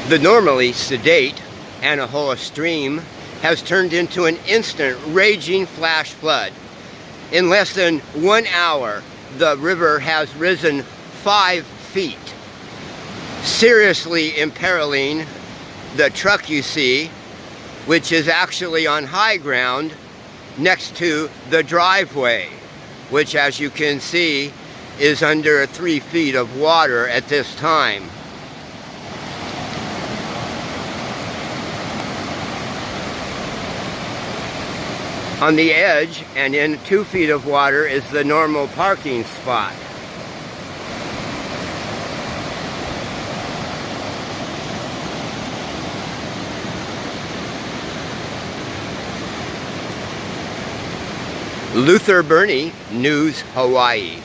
The normally sedate Anahola stream has turned into an instant raging flash flood. In less than 1 hour, the river has risen 5 feet, seriously imperiling the truck you see, which is actually on high ground next to the driveway, which, as you can see, is under 3 feet of water at this time. On the edge and in 2 feet of water is the normal parking spot. Luther Burney, News Hawaii.